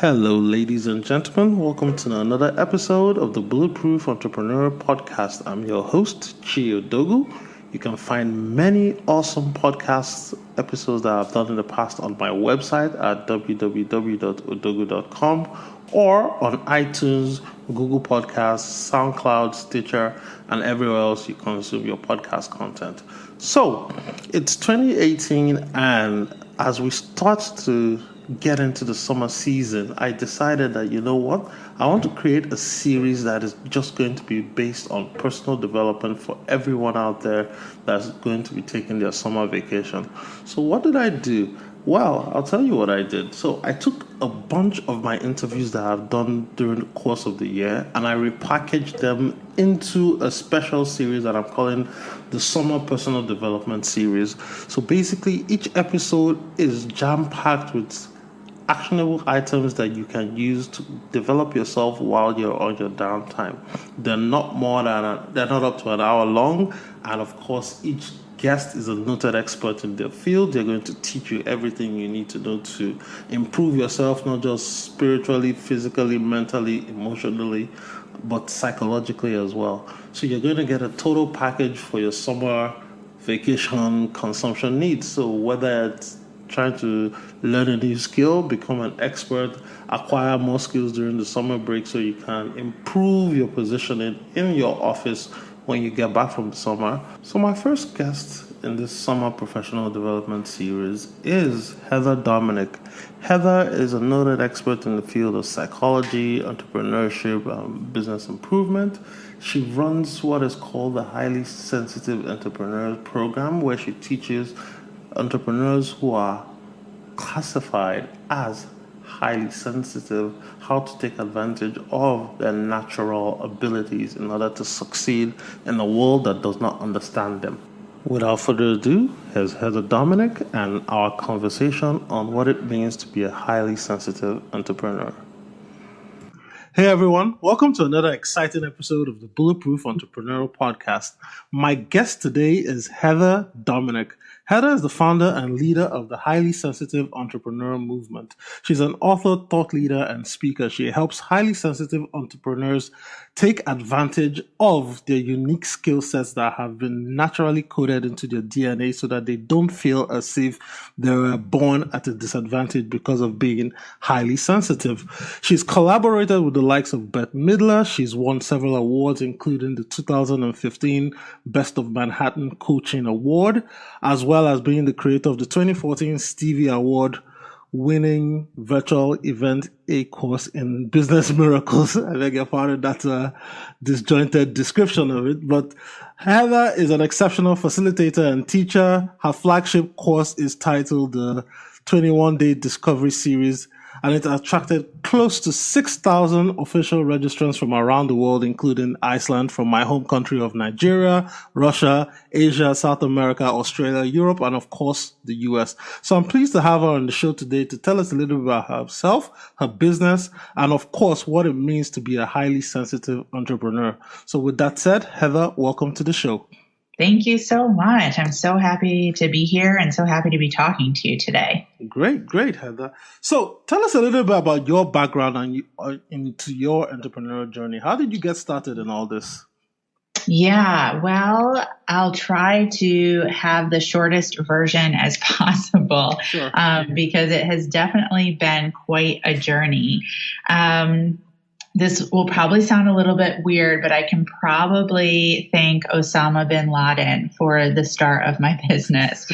Hello, ladies and gentlemen. Welcome to another episode of the Bulletproof Entrepreneur Podcast. I'm your host, Chi Odogu. You can find many awesome podcast episodes that I've done in the past on my website at www.odogu.com or on iTunes, Google Podcasts, SoundCloud, Stitcher, and everywhere else you consume your podcast content. So, it's 2018, and as we start to get into the summer season, I decided that, you know what, I want to create a series that is just going to be based on personal development for everyone out there that's going to be taking their summer vacation. So what did I do? Well, I'll tell you what I did. So I took a bunch of my interviews that I've done during the course of the year and I repackaged them into a special series that I'm calling the Summer Personal Development Series. So basically, each episode is jam-packed with actionable items that you can use to develop yourself while you're on your downtime. They're not up to an hour long, and of course, each guest is a noted expert in their field. They're going to teach you everything you need to know to improve yourself, not just spiritually, physically, mentally, emotionally, but psychologically as well. So you're going to get a total package for your summer vacation consumption needs. So whether it's trying to learn a new skill, become an expert, acquire more skills during the summer break so you can improve your positioning in your office when you get back from the summer. So my first guest in this summer professional development series is Heather Dominick. Heather is a noted expert in the field of psychology, entrepreneurship, and business improvement. She runs what is called the Highly Sensitive Entrepreneurs Program, where she teaches entrepreneurs who are classified as highly sensitive how to take advantage of their natural abilities in order to succeed in a world that does not understand them. Without further ado, here's Heather Dominick and our conversation on what it means to be a highly sensitive entrepreneur. Hey everyone, welcome to another exciting episode of the Bulletproof Entrepreneurial Podcast. My guest today is Heather Dominick. Heather is the founder and leader of the Highly Sensitive Entrepreneur Movement. She's an author, thought leader, and speaker. She helps highly sensitive entrepreneurs take advantage of their unique skill sets that have been naturally coded into their DNA so that they don't feel as if they were born at a disadvantage because of being highly sensitive. She's collaborated with the likes of Bette Midler. She's won several awards, including the 2015 Best of Manhattan Coaching Award, as well as being the creator of the 2014 Stevie Award winning virtual event A course in business miracles. I beg your pardon, that's a disjointed description of it. But Heather is an exceptional facilitator and teacher. Her flagship course is titled the 21-Day Discovery Series, and it attracted close to 6,000 official registrants from around the world, including Iceland, from my home country of Nigeria, Russia, Asia, South America, Australia, Europe, and of course, the US. So I'm pleased to have her on the show today to tell us a little bit about herself, her business, and of course, what it means to be a highly sensitive entrepreneur. So with that said, Heather, welcome to the show. Thank you so much. I'm so happy to be here and so happy to be talking to you today. Great, Heather. So tell us a little bit about your background and into your entrepreneurial journey. How did you get started in all this? Yeah, well, I'll try to have the shortest version as possible. Sure. Because it has definitely been quite a journey. This will probably sound a little bit weird, but I can probably thank Osama bin Laden for the start of my business.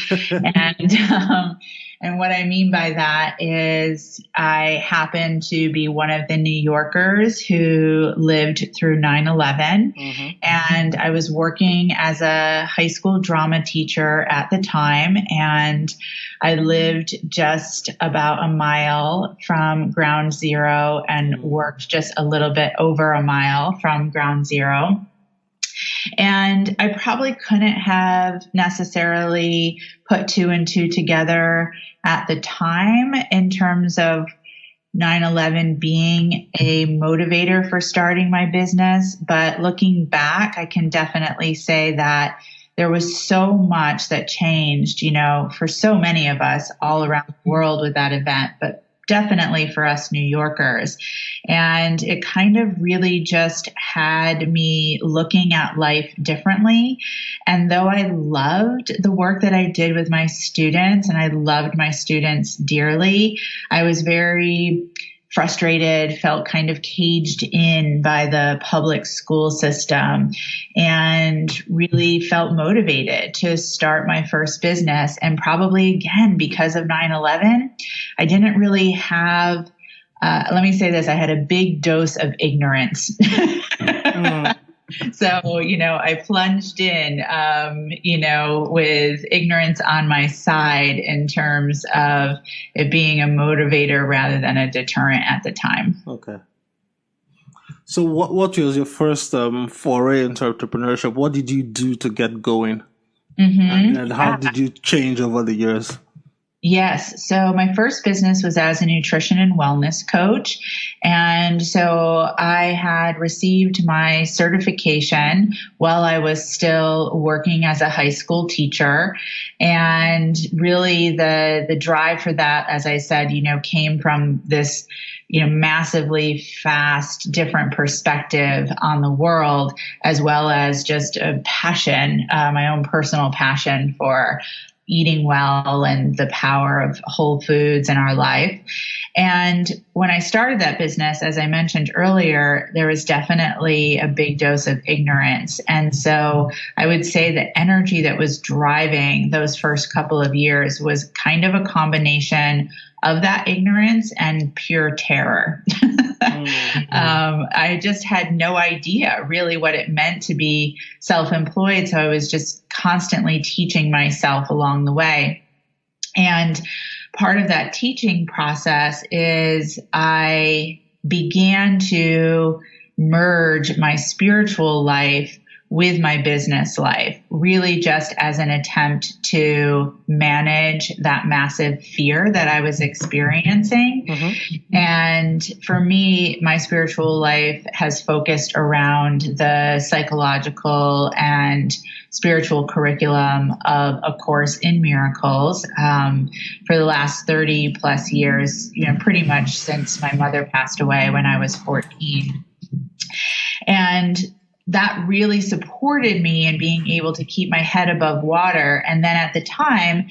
And what I mean by that is I happen to be one of the New Yorkers who lived through 9/11. Mm-hmm. And I was working as a high school drama teacher at the time. And I lived just about a mile from ground zero and worked just a little bit over a mile from ground zero. And I probably couldn't have necessarily put two and two together at the time in terms of 9/11 being a motivator for starting my business. But looking back, I can definitely say that there was so much that changed, for so many of us all around the world with that event, but definitely for us New Yorkers. And it kind of really just had me looking at life differently. And though I loved the work that I did with my students, and I loved my students dearly, I was very frustrated, felt kind of caged in by the public school system, and really felt motivated to start my first business. And probably again, because of 9/11, I didn't really have, let me say this, I had a big dose of ignorance. So, I plunged in, with ignorance on my side in terms of it being a motivator rather than a deterrent at the time. Okay. So what was your first foray into entrepreneurship? What did you do to get going? And how did you change over the years? Yes. So my first business was as a nutrition and wellness coach. And so I had received my certification while I was still working as a high school teacher. And really the drive for that, as I said, came from this, massively fast, different perspective on the world, as well as just a passion, my own personal passion for eating well and the power of whole foods in our life. And when I started that business, as I mentioned earlier, there was definitely a big dose of ignorance. And so I would say the energy that was driving those first couple of years was kind of a combination of that ignorance and pure terror. I just had no idea really what it meant to be self-employed. So I was just constantly teaching myself along the way. And part of that teaching process is I began to merge my spiritual life with my business life, really just as an attempt to manage that massive fear that I was experiencing. And for me, my spiritual life has focused around the psychological and spiritual curriculum of A Course in Miracles for the last 30 plus years, pretty much since my mother passed away when I was 14. And that really supported me in being able to keep my head above water. And then at the time,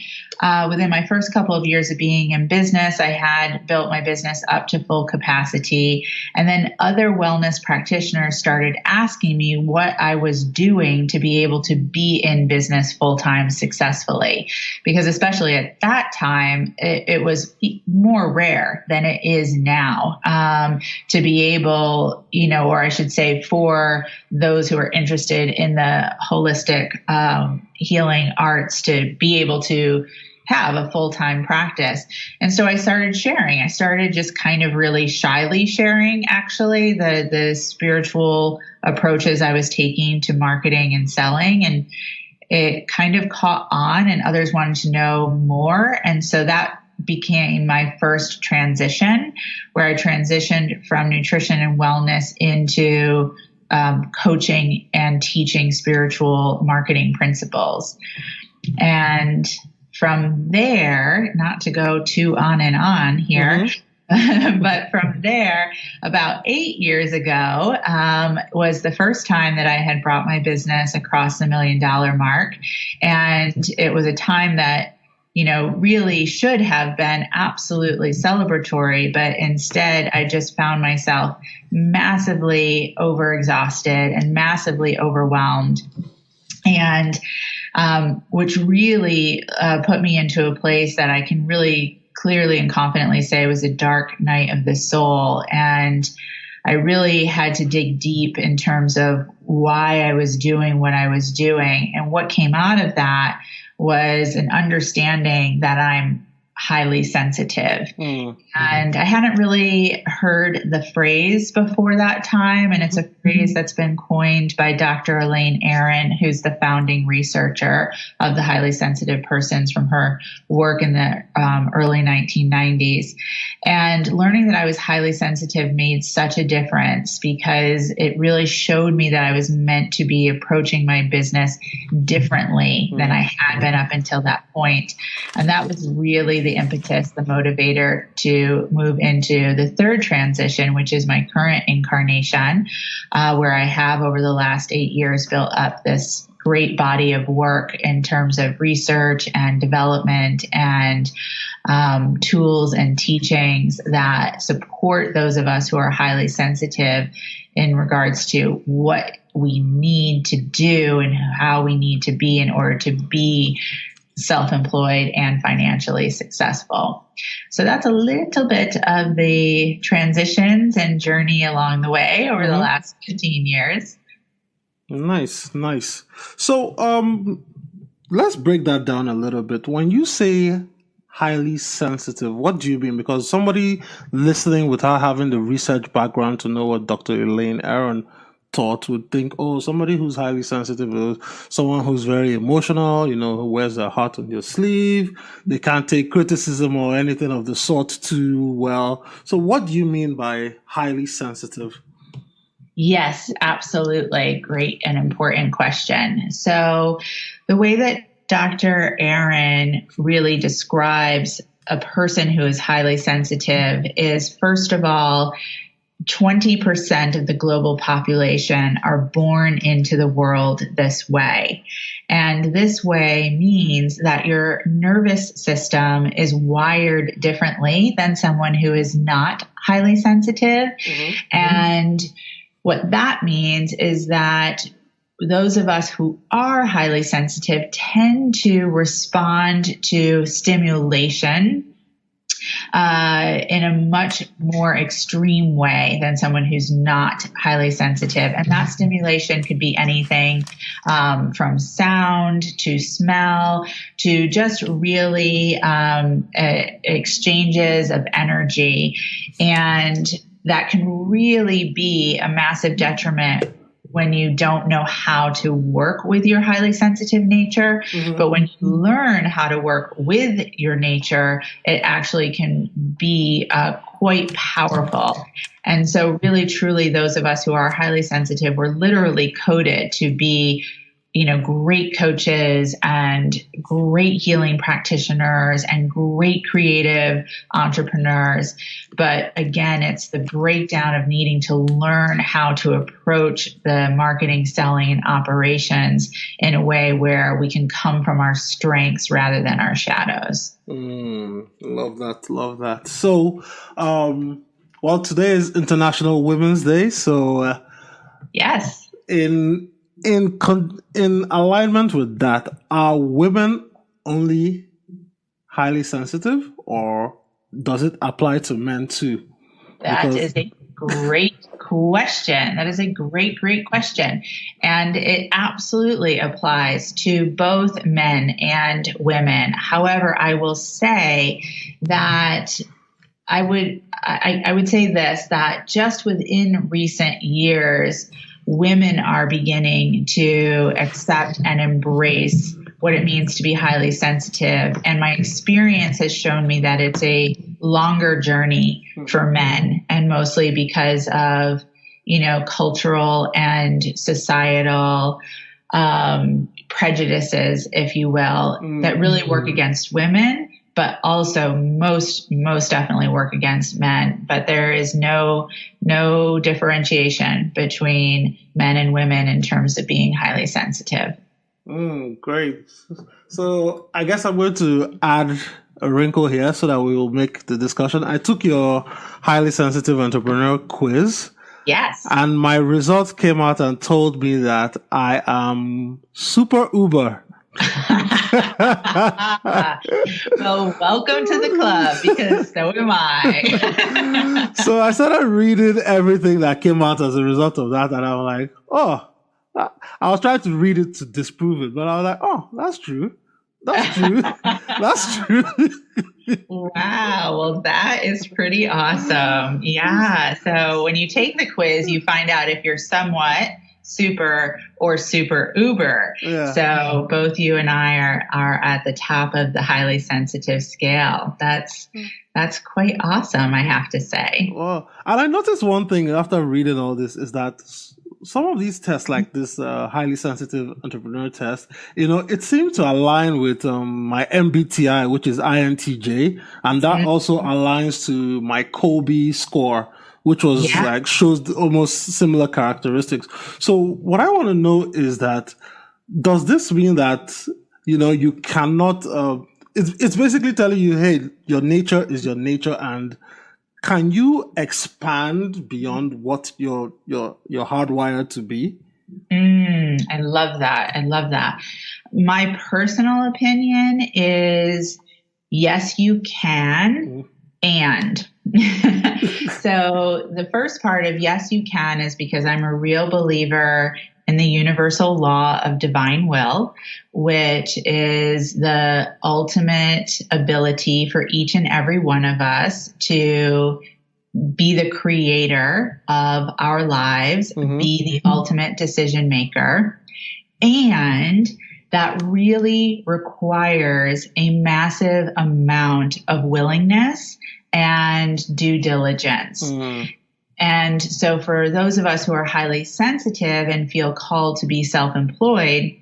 within my first couple of years of being in business, I had built my business up to full capacity. And then other wellness practitioners started asking me what I was doing to be able to be in business full-time successfully. Because especially at that time, it was more rare than it is now to be able, or I should say for those who are interested in the holistic healing arts to be able to have a full-time practice. And so I started sharing. I started just kind of really shyly sharing, actually, the spiritual approaches I was taking to marketing and selling. And it kind of caught on and others wanted to know more. And so that became my first transition, where I transitioned from nutrition and wellness into coaching and teaching spiritual marketing principles. And from there, not to go too on and on here, but from there, about 8 years ago, was the first time that I had brought my business across the $1 million mark. And it was a time that, really should have been absolutely celebratory, but instead I just found myself massively overexhausted and massively overwhelmed. And which really put me into a place that I can really clearly and confidently say was a dark night of the soul. And I really had to dig deep in terms of why I was doing what I was doing. And what came out of that was an understanding that I'm highly sensitive. And I hadn't really heard the phrase before that time. And it's a phrase that's been coined by Dr. Elaine Aron, who's the founding researcher of the highly sensitive persons from her work in the early 1990s. And learning that I was highly sensitive made such a difference because it really showed me that I was meant to be approaching my business differently than I had been up until that point. And that was really the the impetus, the motivator to move into the third transition, which is my current incarnation, where I have over the last 8 years built up this great body of work in terms of research and development and tools and teachings that support those of us who are highly sensitive in regards to what we need to do and how we need to be in order to be self-employed and financially successful. So that's a little bit of the transitions and journey along the way over the last 15 years. Nice. So let's break that down a little bit. When you say highly sensitive, what do you mean? Because somebody listening without having the research background to know what Dr. Elaine Aaron taught would think, oh, somebody who's highly sensitive is someone who's very emotional, who wears their heart on your sleeve. They can't take criticism or anything of the sort too well. So what do you mean by highly sensitive? Yes, absolutely. Great and important question. So the way that Dr. Aaron really describes a person who is highly sensitive is, first of all, 20% of the global population are born into the world this way. And this way means that your nervous system is wired differently than someone who is not highly sensitive. And what that means is that those of us who are highly sensitive tend to respond to stimulation in a much more extreme way than someone who's not highly sensitive. And that stimulation could be anything from sound to smell to just really exchanges of energy. And that can really be a massive detriment when you don't know how to work with your highly sensitive nature. But when you learn how to work with your nature, it actually can be quite powerful. And so really, truly, those of us who are highly sensitive, we're literally coded to be great coaches and great healing practitioners and great creative entrepreneurs. But again, it's the breakdown of needing to learn how to approach the marketing, selling, and operations in a way where we can come from our strengths rather than our shadows. Love that. So, today is International Women's Day. So, yes. In alignment with that, are women only highly sensitive, or does it apply to men too? That is a great question. That is a great question. And it absolutely applies to both men and women. However, I will say that I would say this, that just within recent years, women are beginning to accept and embrace what it means to be highly sensitive. And my experience has shown me that it's a longer journey for men, and mostly because of, cultural and societal prejudices, if you will, that really work against women, but also most definitely work against men. But there is no differentiation between men and women in terms of being highly sensitive. Great. So I guess I'm going to add a wrinkle here so that we will make the discussion. I took your highly sensitive entrepreneur quiz. Yes. And my results came out and told me that I am super uber. Well, welcome to the club, because so am I. So I started reading everything that came out as a result of that, and I was like, I was trying to read it to disprove it, but I was like, that's true. That's true. That's true. Wow. Well, that is pretty awesome. Yeah. So when you take the quiz, you find out if you're somewhat super or super uber. Yeah. So both you and I are at the top of the highly sensitive scale. That's quite awesome, I have to say. Well, and I noticed one thing after reading all this is that some of these tests, like this highly sensitive entrepreneur test, it seemed to align with my MBTI, which is INTJ, and that also aligns to my Kolbe score, which was like shows almost similar characteristics. So what I want to know is that, does this mean that you cannot? It's basically telling you, hey, your nature is your nature, and can you expand beyond what you're hardwired to be? I love that. I love that. My personal opinion is yes, you can. And so the first part of yes, you can is because I'm a real believer in the universal law of divine will, which is the ultimate ability for each and every one of us to be the creator of our lives, be the ultimate decision maker. And that really requires a massive amount of willingness and due diligence. And so for those of us who are highly sensitive and feel called to be self-employed,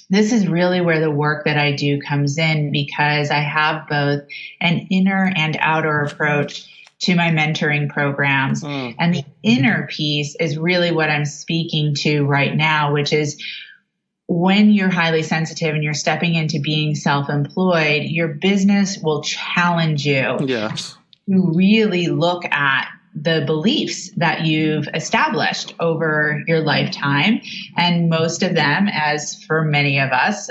this is really where the work that I do comes in, because I have both an inner and outer approach to my mentoring programs. And the inner piece is really what I'm speaking to right now, which is when you're highly sensitive and you're stepping into being self-employed, your business will challenge you to really look at the beliefs that you've established over your lifetime. And most of them, as for many of us,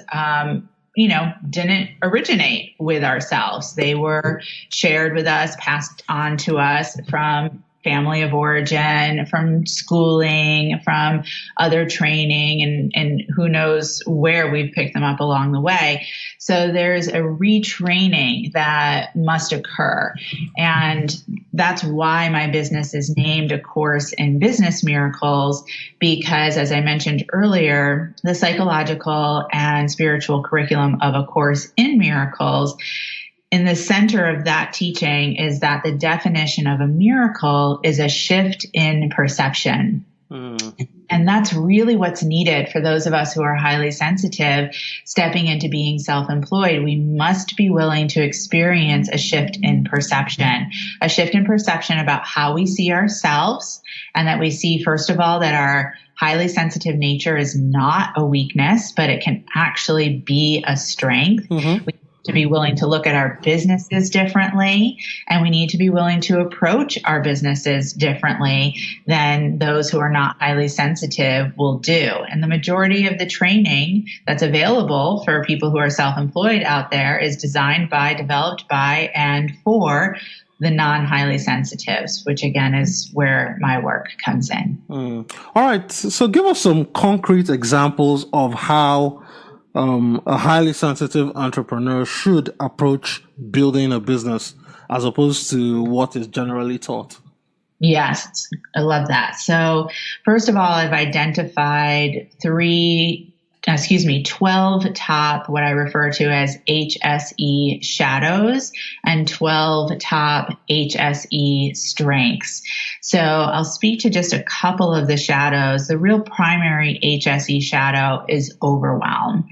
didn't originate with ourselves. They were shared with us, passed on to us from family of origin, from schooling, from other training, and who knows where we've picked them up along the way. So there's a retraining that must occur. And that's why my business is named A Course in Business Miracles, because as I mentioned earlier, the psychological and spiritual curriculum of A Course in Miracles, in the center of that teaching is that the definition of a miracle is a shift in perception. And that's really what's needed for those of us who are highly sensitive stepping into being self-employed. We must be willing to experience a shift in perception about how we see ourselves, and that we see, first of all, that our highly sensitive nature is not a weakness, but it can actually be a strength. We to be willing to look at our businesses differently, and we need to be willing to approach our businesses differently than those who are not highly sensitive will do. And the majority of the training that's available for people who are self-employed out there is designed by, developed by, and for the non-highly sensitives, which again is where my work comes in. All right. So give us some concrete examples of how a highly sensitive entrepreneur should approach building a business as opposed to what is generally taught. Yes, I love that. So first of all, I've identified 12 top, what I refer to as HSE shadows, and 12 top HSE strengths. So I'll speak to just a couple of the shadows. The real primary HSE shadow is overwhelm.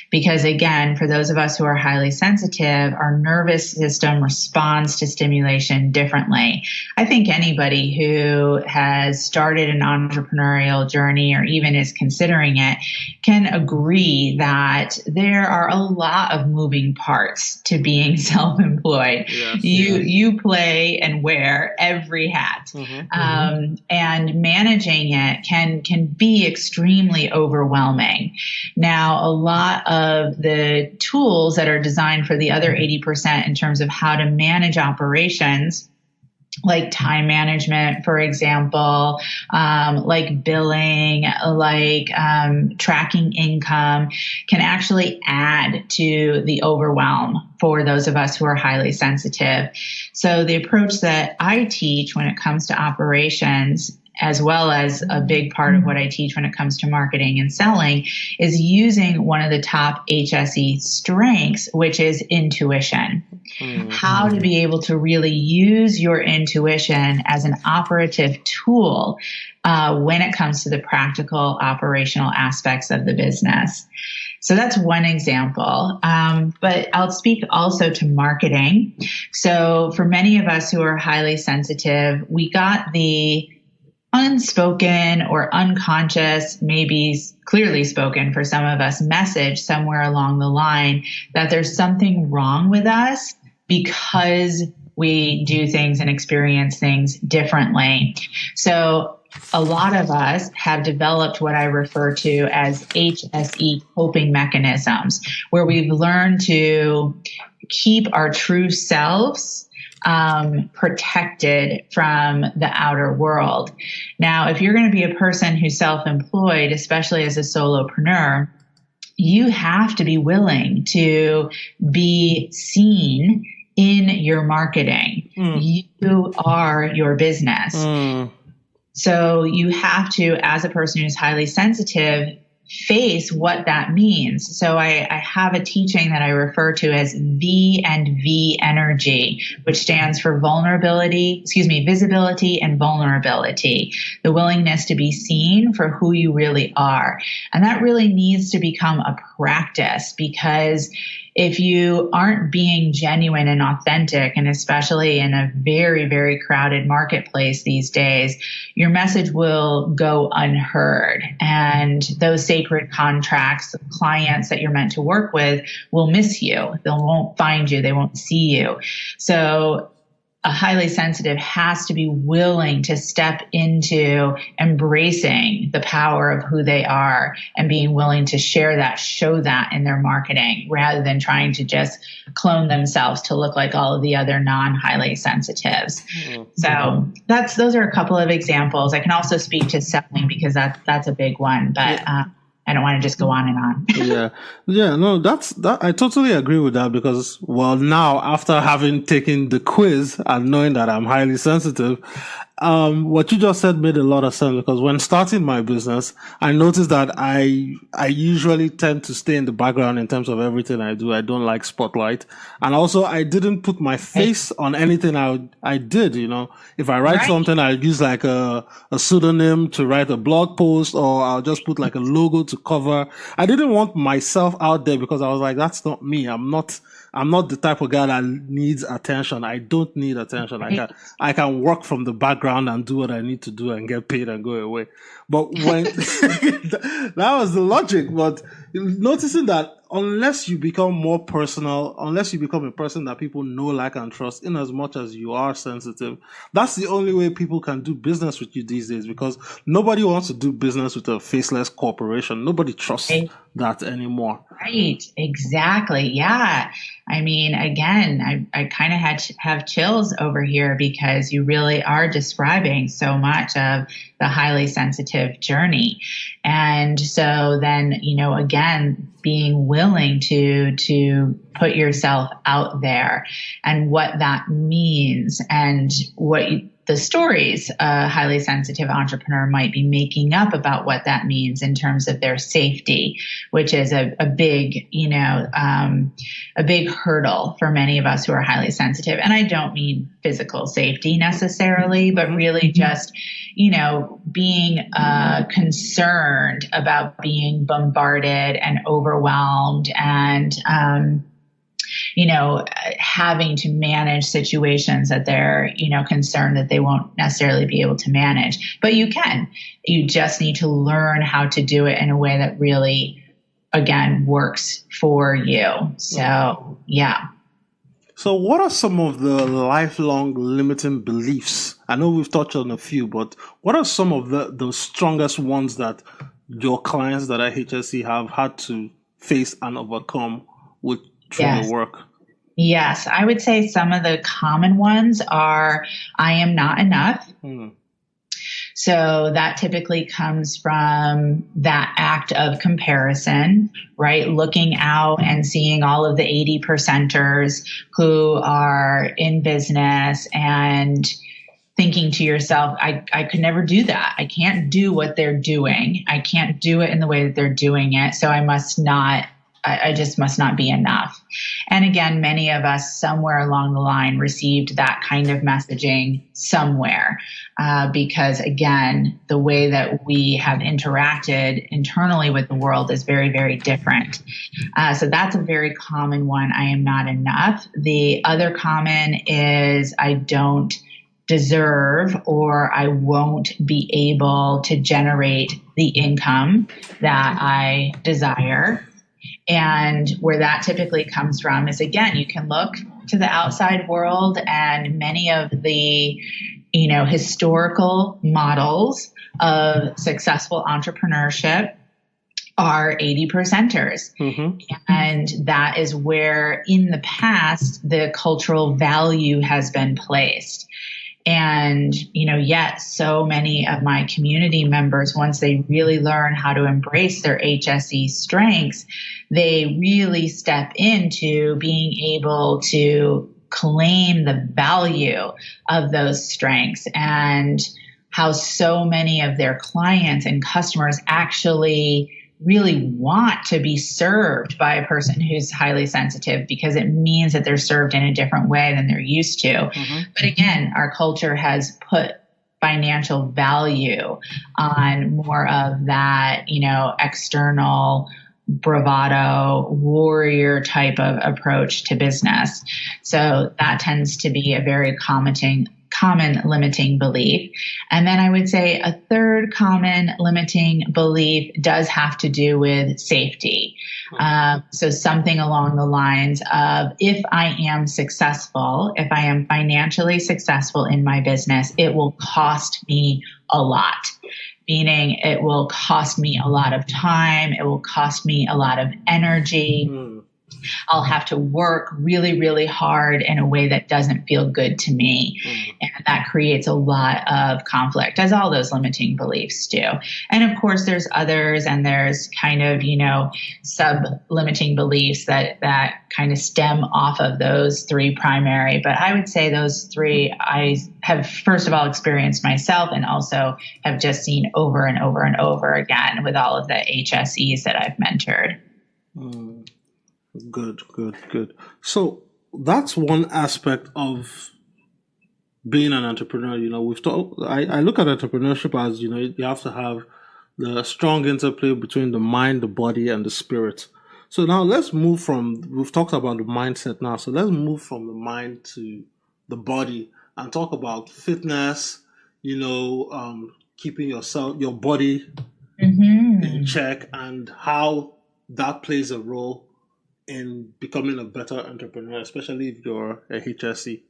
Because again, for those of us who are highly sensitive, our nervous system responds to stimulation differently. I think anybody who has started an entrepreneurial journey or even is considering it can agree that there are a lot of moving parts to being self-employed. Yes, you play and wear every hat. And managing it can be extremely overwhelming. Now, a lot of the tools that are designed for the other 80% in terms of how to manage operations, like time management, for example, like billing, like tracking income, can actually add to the overwhelm for those of us who are highly sensitive. So the approach that I teach when it comes to operations as well as a big part of what I teach when it comes to marketing and selling, is using one of the top HSE strengths, which is intuition. Mm-hmm. How to be able to really use your intuition as an operative tool when it comes to the practical operational aspects of the business. So that's one example. But I'll speak also to marketing. So for many of us who are highly sensitive, we got the unspoken or unconscious, maybe clearly spoken for some of us, message somewhere along the line that there's something wrong with us because we do things and experience things differently. So a lot of us have developed what I refer to as HSE coping mechanisms, where we've learned to keep our true selves protected from the outer world. Now, if you're going to be a person who's self-employed, especially as a solopreneur, you have to be willing to be seen in your marketing. You are your business. So you have to, as a person who's highly sensitive, face what that means. So I have a teaching that I refer to as V and V energy, which stands for visibility and vulnerability, the willingness to be seen for who you really are. And that really needs to become a practice, because if you aren't being genuine and authentic, and especially in a very, very crowded marketplace these days, your message will go unheard. And those sacred contracts, clients that you're meant to work with, will miss you. They won't find you. They won't see you. So a highly sensitive has to be willing to step into embracing the power of who they are and being willing to share that, show that in their marketing, rather than trying to just clone themselves to look like all of the other non-highly sensitives. So those are a couple of examples. I can also speak to selling, because that's a big one, but I don't want to just go on and on. No, that I totally agree with that, because, well, now after having taken the quiz and knowing that I'm highly sensitive, what you just said made a lot of sense, because when starting my business, I noticed that I usually tend to stay in the background in terms of everything I do. I don't like spotlight. And also, I didn't put my face on anything I did, If I write something, I'll use like a pseudonym to write a blog post, or I'll just put like a logo to cover. I didn't want myself out there, because I was like, that's not me. I'm not the type of guy that needs attention. I don't need attention. I can work from the background and do what I need to do and get paid and go away. But when that was the logic, but noticing that unless you become more personal, unless you become a person that people know, like, and trust, in as much as you are sensitive, that's the only way people can do business with you these days, because nobody wants to do business with a faceless corporation. Nobody trusts that anymore. Right. Exactly. Yeah. I mean, again, I kind of have chills over here, because you really are describing so much of the highly sensitive journey. And so then, again, being willing to put yourself out there and what that means, and what the stories a highly sensitive entrepreneur might be making up about what that means in terms of their safety, which is a big, a big hurdle for many of us who are highly sensitive. And I don't mean physical safety necessarily, but really just, being concerned about being bombarded and overwhelmed and, having to manage situations that they're, concerned that they won't necessarily be able to manage. But you just need to learn how to do it in a way that really, again, works for you. So, yeah. So what are some of the lifelong limiting beliefs? I know we've touched on a few, but what are some of the strongest ones that your clients that are HSE have had to face and overcome through the work? Yes, I would say some of the common ones are, I am not enough. So that typically comes from that act of comparison, right? Looking out and seeing all of the 80%ers who are in business, and thinking to yourself, I could never do that. I can't do what they're doing. I can't do it in the way that they're doing it. So I just must not be enough. And again, many of us somewhere along the line received that kind of messaging somewhere, because again, the way that we have interacted internally with the world is very, very different. So that's a very common one. I am not enough. The other common is I don't deserve, or I won't be able to generate the income that I desire. And where that typically comes from is, again, you can look to the outside world, and many of the, historical models of successful entrepreneurship are 80%ers. Mm-hmm. And that is where in the past, the cultural value has been placed. And, yet so many of my community members, once they really learn how to embrace their HSE strengths, they really step into being able to claim the value of those strengths, and how so many of their clients and customers actually really want to be served by a person who's highly sensitive, because it means that they're served in a different way than they're used to. Mm-hmm. But again, our culture has put financial value on more of that, external bravado, warrior type of approach to business. So that tends to be a very common limiting belief. And then I would say a third common limiting belief does have to do with safety. So something along the lines of, if I am successful, if I am financially successful in my business, it will cost me a lot. Meaning it will cost me a lot of time. It will cost me a lot of energy. I'll have to work really, really hard in a way that doesn't feel good to me. And that creates a lot of conflict, as all those limiting beliefs do. And of course, there's others, and there's kind of, sub-limiting beliefs that kind of stem off of those three primary. But I would say those three I have, first of all, experienced myself, and also have just seen over and over and over again with all of the HSEs that I've mentored. Good. So that's one aspect of being an entrepreneur. We've talked. I look at entrepreneurship as, you have to have the strong interplay between the mind, the body, and the spirit. So now let's move we've talked about the mindset now. So let's move from the mind to the body and talk about fitness. Keeping your body in check, and how that plays a role in becoming a better entrepreneur, especially if you're a HSE.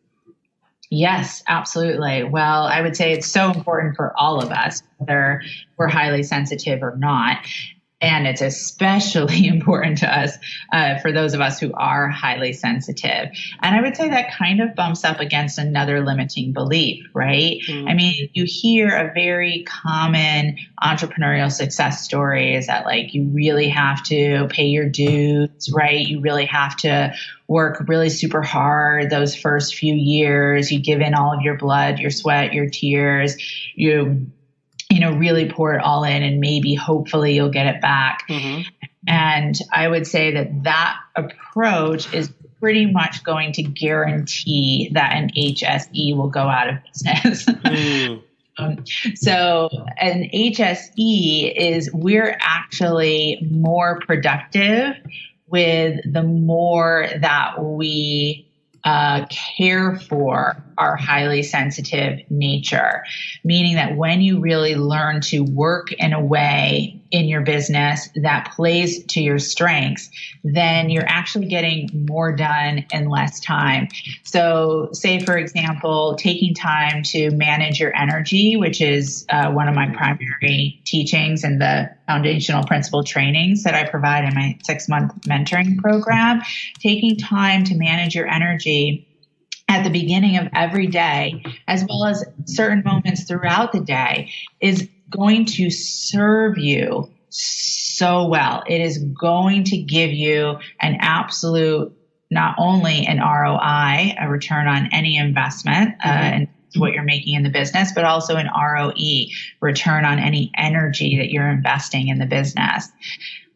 Yes, absolutely. Well, I would say it's so important for all of us, whether we're highly sensitive or not. And it's especially important to us, for those of us who are highly sensitive. And I would say that kind of bumps up against another limiting belief, right? I mean, you hear a very common entrepreneurial success story is that, like, you really have to pay your dues, right? You really have to work really super hard those first few years. You give in all of your blood, your sweat, your tears. You really pour it all in, and maybe hopefully you'll get it back. Mm-hmm. And I would say that approach is pretty much going to guarantee that an HSE will go out of business. So an HSE is, we're actually more productive with the more that we care for our highly sensitive nature, meaning that when you really learn to work in a way in your business that plays to your strengths, then you're actually getting more done in less time. So say, for example, taking time to manage your energy, which is one of my primary teachings and the foundational principle trainings that I provide in my 6-month mentoring program, taking time to manage your energy at the beginning of every day, as well as certain moments throughout the day, is going to serve you so well. It is going to give you an absolute, not only an ROI, a return on any investment, and what you're making in the business, but also an ROE, return on any energy that you're investing in the business.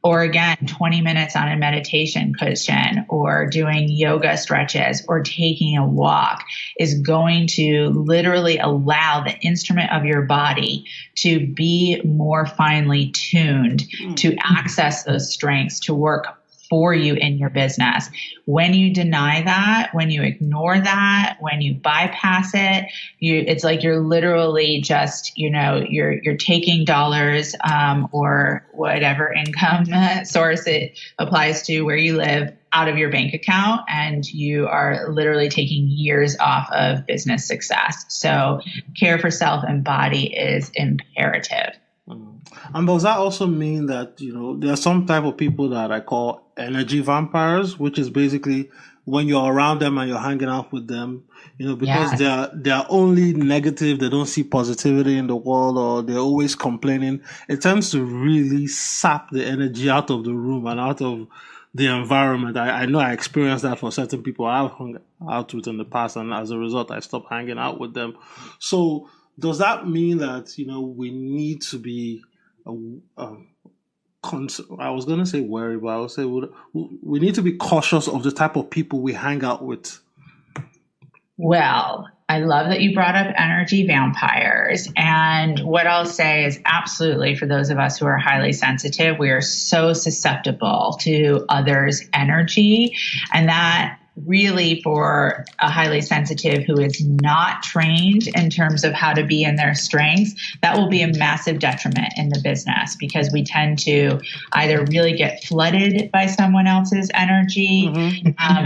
Or again, 20 minutes on a meditation cushion or doing yoga stretches or taking a walk is going to literally allow the instrument of your body to be more finely tuned to access those strengths to work for you in your business. When you deny that, when you ignore that, when you bypass it, it's like you're literally just, you're taking dollars or whatever income source it applies to where you live out of your bank account, and you are literally taking years off of business success. So care for self and body is imperative. And does that also mean that, there are some type of people that I call energy vampires, which is basically when you're around them and you're hanging out with them, because they're only negative, they don't see positivity in the world, or they're always complaining. It tends to really sap the energy out of the room and out of the environment. I know I experienced that for certain people I've hung out with in the past, and as a result, I stopped hanging out with them. So does that mean that, we need to be I was going to say wary, but I would say we need to be cautious of the type of people we hang out with? Well, I love that you brought up energy vampires. And what I'll say is absolutely, for those of us who are highly sensitive, we are so susceptible to others' energy. And that really, for a highly sensitive who is not trained in terms of how to be in their strengths, that will be a massive detriment in the business, because we tend to either really get flooded by someone else's energy,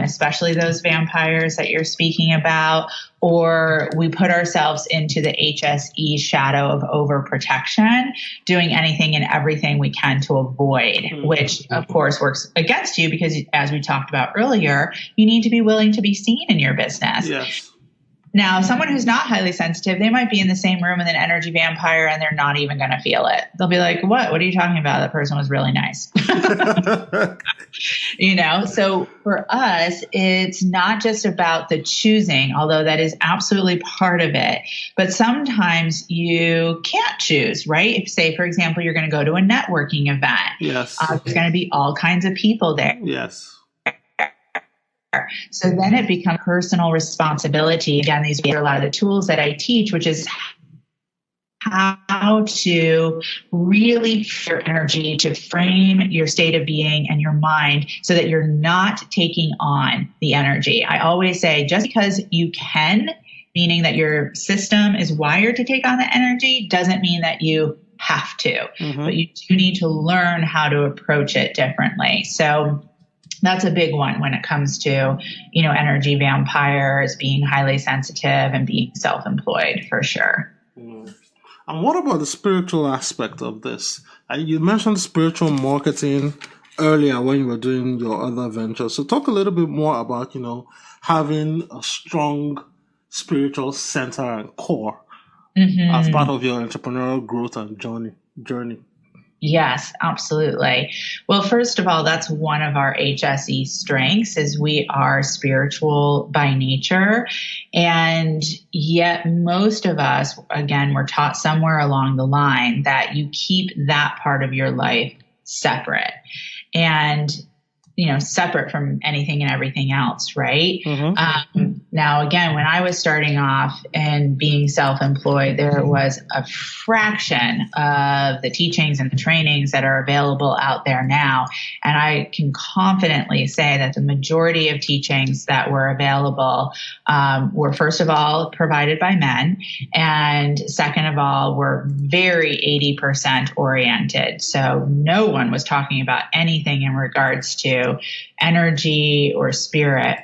especially those vampires that you're speaking about, or we put ourselves into the HSE shadow of overprotection, doing anything and everything we can to avoid, which of course works against you, because as we talked about earlier, you need to be willing to be seen in your business. Yes. Now, someone who's not highly sensitive, they might be in the same room with an energy vampire and they're not even going to feel it. They'll be like, what are you talking about? That person was really nice. So for us, it's not just about the choosing, although that is absolutely part of it. But sometimes you can't choose, right? If, say, for example, you're going to go to a networking event. Yes. There's going to be all kinds of people there. Yes. So then it becomes personal responsibility. Again, these are a lot of the tools that I teach, which is how to really use your energy to frame your state of being and your mind so that you're not taking on the energy. I always say, just because you can, meaning that your system is wired to take on the energy, doesn't mean that you have to. But you do need to learn how to approach it differently. So that's a big one when it comes to, energy vampires, being highly sensitive and being self-employed, for sure. And what about the spiritual aspect of this? You mentioned spiritual marketing earlier when you were doing your other ventures. So talk a little bit more about, having a strong spiritual center and core as part of your entrepreneurial growth and journey. Yes, absolutely. Well, first of all, that's one of our HSE strengths, is we are spiritual by nature. And yet most of us, again, were taught somewhere along the line that you keep that part of your life separate and, separate from anything and everything else, right? Now, again, when I was starting off and being self-employed, there was a fraction of the teachings and the trainings that are available out there now. And I can confidently say that the majority of teachings that were available were, first of all, provided by men. And second of all, were very 80% oriented. So no one was talking about anything in regards to energy or spirit.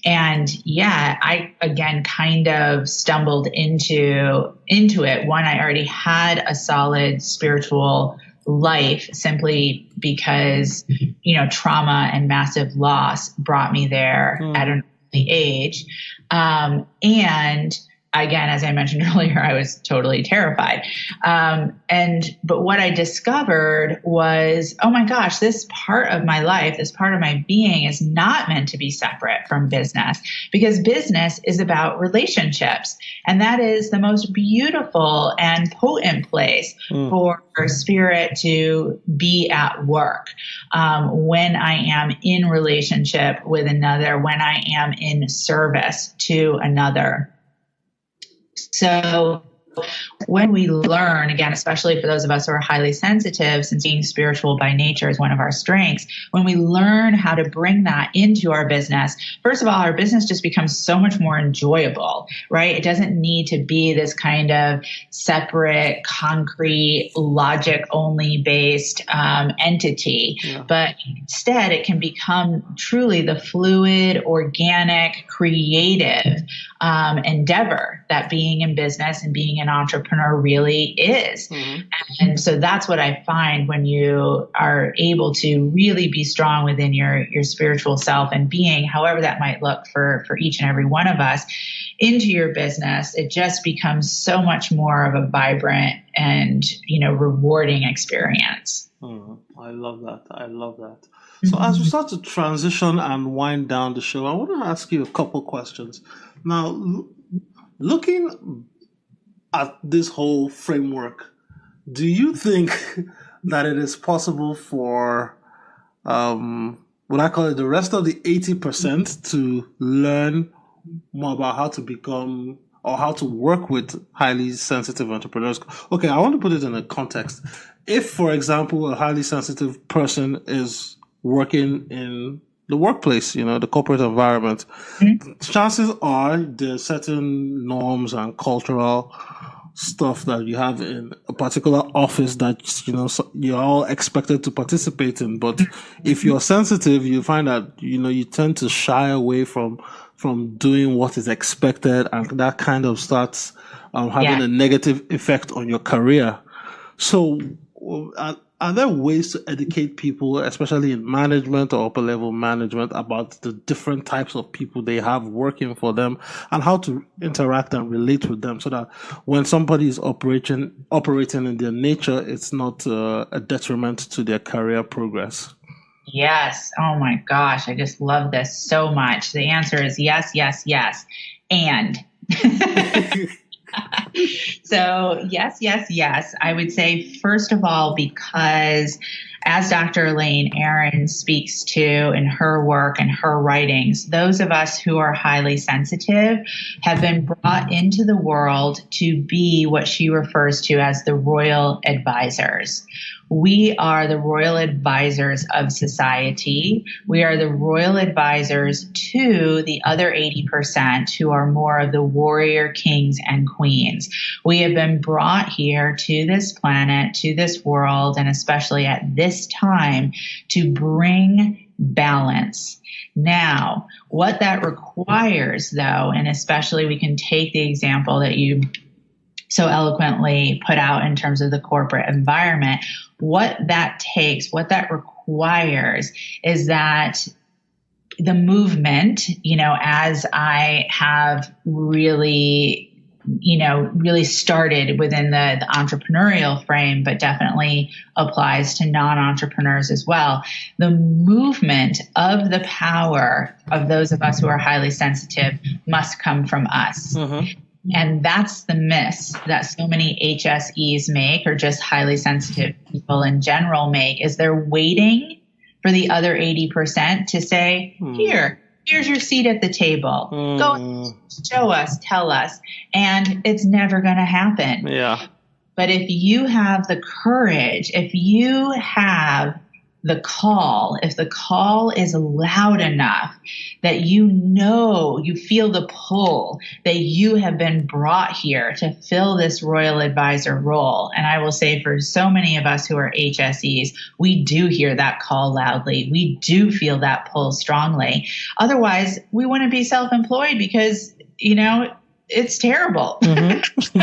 And I, again, kind of stumbled into it. One, I already had a solid spiritual life simply because, trauma and massive loss brought me there at an early age. And again, as I mentioned earlier, I was totally terrified. But what I discovered was, oh my gosh, this part of my life, this part of my being is not meant to be separate from business, because business is about relationships. And that is the most beautiful and potent place for spirit to be at work. When I am in relationship with another, when I am in service to another. So when we learn, again, especially for those of us who are highly sensitive, since being spiritual by nature is one of our strengths, when we learn how to bring that into our business, first of all, our business just becomes so much more enjoyable, right? It doesn't need to be this kind of separate, concrete, logic-only based entity, but instead it can become truly the fluid, organic, creative endeavor that being in business and being an entrepreneur really is. And so that's what I find when you are able to really be strong within your spiritual self and being, however that might look for each and every one of us, into your business. It just becomes so much more of a vibrant and, rewarding experience. I love that. I love that. So as we start to transition and wind down the show, I want to ask you a couple questions. Now, looking at this whole framework, do you think that it is possible for, what I call it, the rest of the 80% to learn more about how to become or how to work with highly sensitive entrepreneurs? Okay, I want to put it in a context. If, for example, a highly sensitive person is working in the workplace, the corporate environment, chances are there's certain norms and cultural stuff that you have in a particular office that, you're all expected to participate in. But if you're sensitive, you find that, you tend to shy away from doing what is expected, and that kind of starts having a negative effect on your career. So are there ways to educate people, especially in management or upper level management, about the different types of people they have working for them and how to interact and relate with them, so that when somebody is operating in their nature, it's not a detriment to their career progress? Yes. Oh my gosh. I just love this so much. The answer is yes, yes, yes. And so yes, yes, yes. I would say, first of all, because as Dr. Elaine Aron speaks to in her work and her writings, those of us who are highly sensitive have been brought into the world to be what she refers to as the royal advisors. We are the royal advisors of society. We are the royal advisors to the other 80% who are more of the warrior kings and queens. We have been brought here to this planet, to this world, and especially at this time, to bring balance. Now, what that requires, though, and especially we can take the example that you so eloquently put out in terms of the corporate environment, what that takes, what that requires is that the movement, as I have really started within the entrepreneurial frame, but definitely applies to non-entrepreneurs as well. The movement of the power of those of us who are highly sensitive must come from us. And that's the miss that so many HSEs make, or just highly sensitive people in general make, is they're waiting for the other 80% to say, here's your seat at the table. Go show us, tell us. And it's never going to happen. Yeah. But if you have the courage, if you have the call, if the call is loud enough that you feel the pull, that you have been brought here to fill this royal advisor role. And I will say, for so many of us who are HSEs, we do hear that call loudly. We do feel that pull strongly. Otherwise, we wouldn't be self-employed, because, it's terrible. It's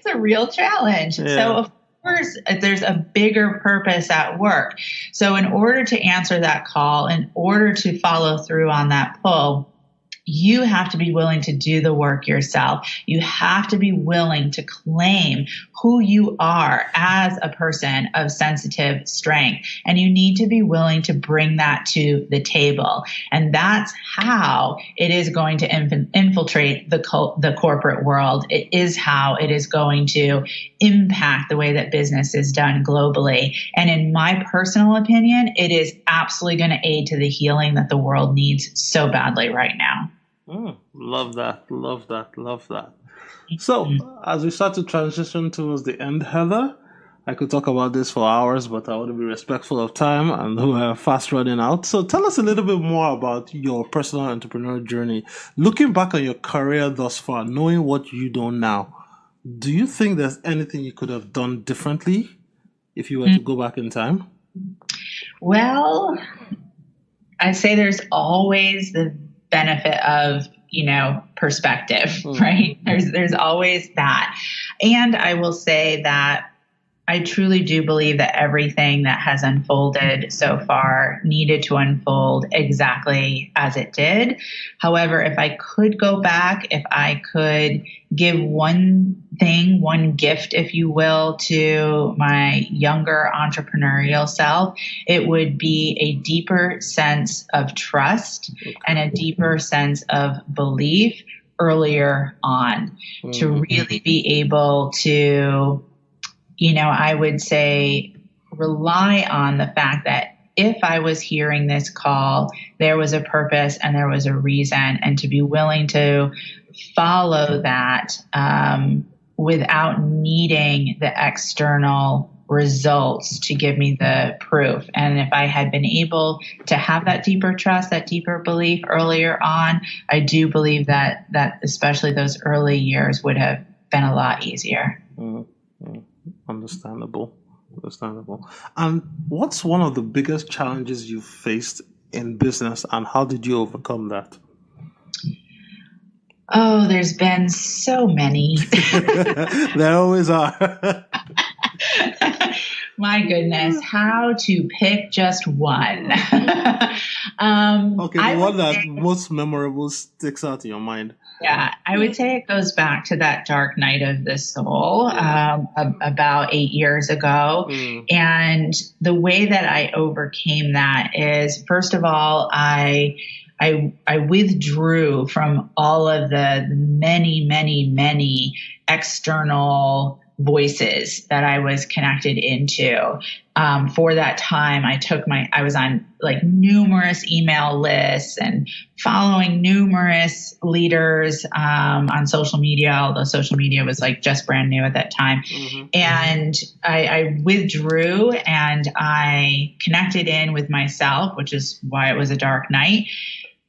a real challenge. Yeah. So of course, there's a bigger purpose at work. So in order to answer that call, in order to follow through on that pull, You have to be willing to do the work yourself. You have to be willing to claim who you are as a person of sensitive strength. And you need to be willing to bring that to the table. And that's how it is going to infiltrate the corporate world. It is how it is going to impact the way that business is done globally. And in my personal opinion, it is absolutely going to aid to the healing that the world needs so badly right now. Love that. Love that. Love that. So as we start to transition towards the end, Heather, I could talk about this for hours, but I want to be respectful of time and we're fast running out. So tell us a little bit more about your personal entrepreneurial journey. Looking back on your career thus far, knowing what you know now, do you think there's anything you could have done differently if you were to go back in time? Well, I'd say there's always the benefit of, perspective, right? There's always that. And I will say that I truly do believe that everything that has unfolded so far needed to unfold exactly as it did. However, if I could go back, if I could give one gift, if you will, to my younger entrepreneurial self, it would be a deeper sense of trust and a deeper sense of belief earlier on to really be able to, I would say rely on the fact that if I was hearing this call, there was a purpose and there was a reason, and to be willing to follow that without needing the external results to give me the proof. And if I had been able to have that deeper trust, that deeper belief earlier on, I do believe that especially those early years would have been a lot easier. Understandable. And what's one of the biggest challenges you've faced in business, and how did you overcome that? Oh, there's been so many. There always are. My goodness, how to pick just one. The one that most memorable sticks out in your mind. Yeah, I would say it goes back to that dark night of the soul about 8 years ago. And the way that I overcame that is, first of all, I withdrew from all of the many external voices that I was connected into. For that time, I was on numerous email lists and following numerous leaders on social media, although social media was just brand new at that time. And I withdrew and I connected in with myself, which is why it was a dark night.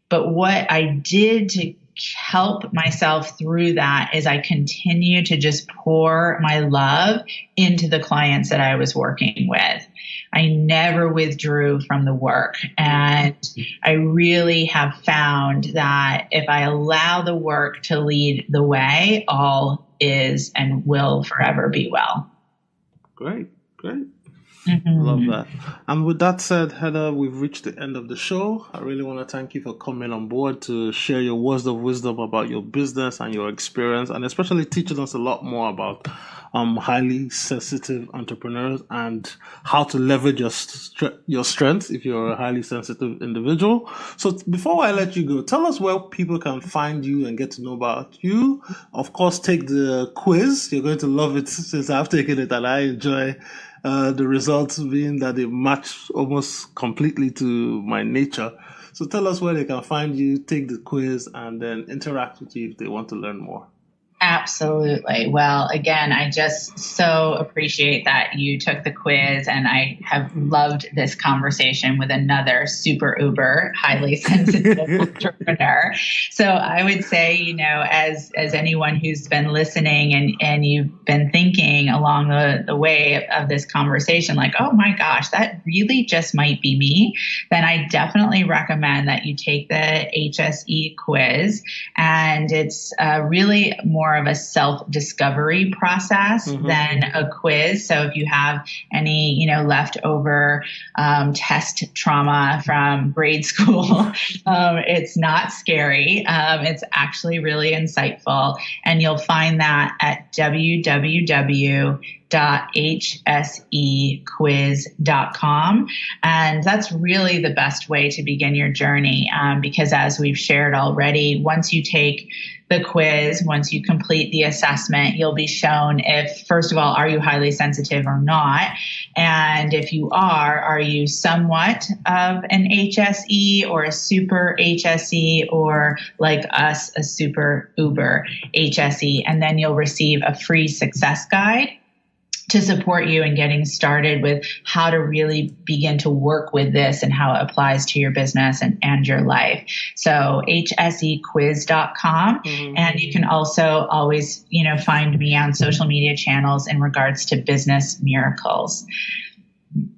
But what I did to help myself through that is I continue to just pour my love into the clients that I was working with. I never withdrew from the work. And I really have found that if I allow the work to lead the way, all is and will forever be well. Great. Love that. And with that said, Heather, we've reached the end of the show. I really want to thank you for coming on board to share your words of wisdom about your business and your experience, and especially teaching us a lot more about highly sensitive entrepreneurs and how to leverage your strengths if you're a highly sensitive individual. So before I let you go, tell us where people can find you and get to know about you. Of course, take the quiz. You're going to love it since I've taken it and I enjoy the results being that they match almost completely to my nature. So tell us where they can find you, take the quiz, and then interact with you if they want to learn more. Absolutely. Well, again, I just so appreciate that you took the quiz, and I have loved this conversation with another super uber highly sensitive entrepreneur. So I would say, as anyone who's been listening and you've been thinking along the way of this conversation, oh my gosh, that really just might be me, then I definitely recommend that you take the HSE quiz. And it's really more more of a self-discovery process than a quiz. So if you have any, leftover test trauma from grade school, it's not scary. It's actually really insightful. And you'll find that at www.hsequiz.com. And that's really the best way to begin your journey, because as we've shared already, once you take the quiz, once you complete the assessment, you'll be shown if, first of all, are you highly sensitive or not? And if you are you somewhat of an HSE or a super HSE, or like us, a super uber HSE? And then you'll receive a free success guide to support you in getting started with how to really begin to work with this and how it applies to your business and your life. So hsequiz.com. And you can also always, find me on social media channels in regards to business miracles.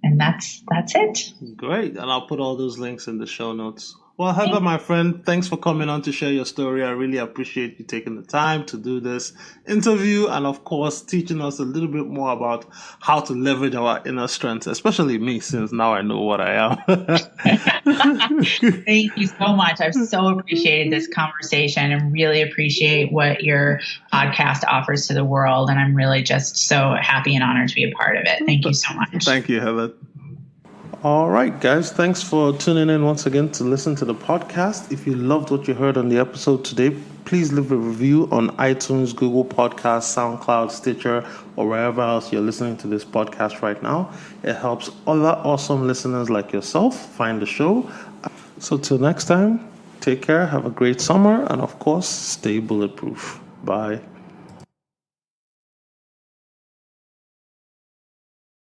And that's it. Great. And I'll put all those links in the show notes. Well, Heather, my friend, thanks for coming on to share your story. I really appreciate you taking the time to do this interview and, of course, teaching us a little bit more about how to leverage our inner strengths, especially me, since now I know what I am. Thank you so much. I've so appreciated this conversation and really appreciate what your podcast offers to the world. And I'm really just so happy and honored to be a part of it. Thank you so much. Thank you, Heather. All right, guys, thanks for tuning in once again to listen to the podcast. If you loved what you heard on the episode today, please leave a review on iTunes, Google Podcasts, SoundCloud, Stitcher, or wherever else you're listening to this podcast right now. It helps other awesome listeners like yourself find the show. So till next time, take care, have a great summer, and of course, stay bulletproof. Bye.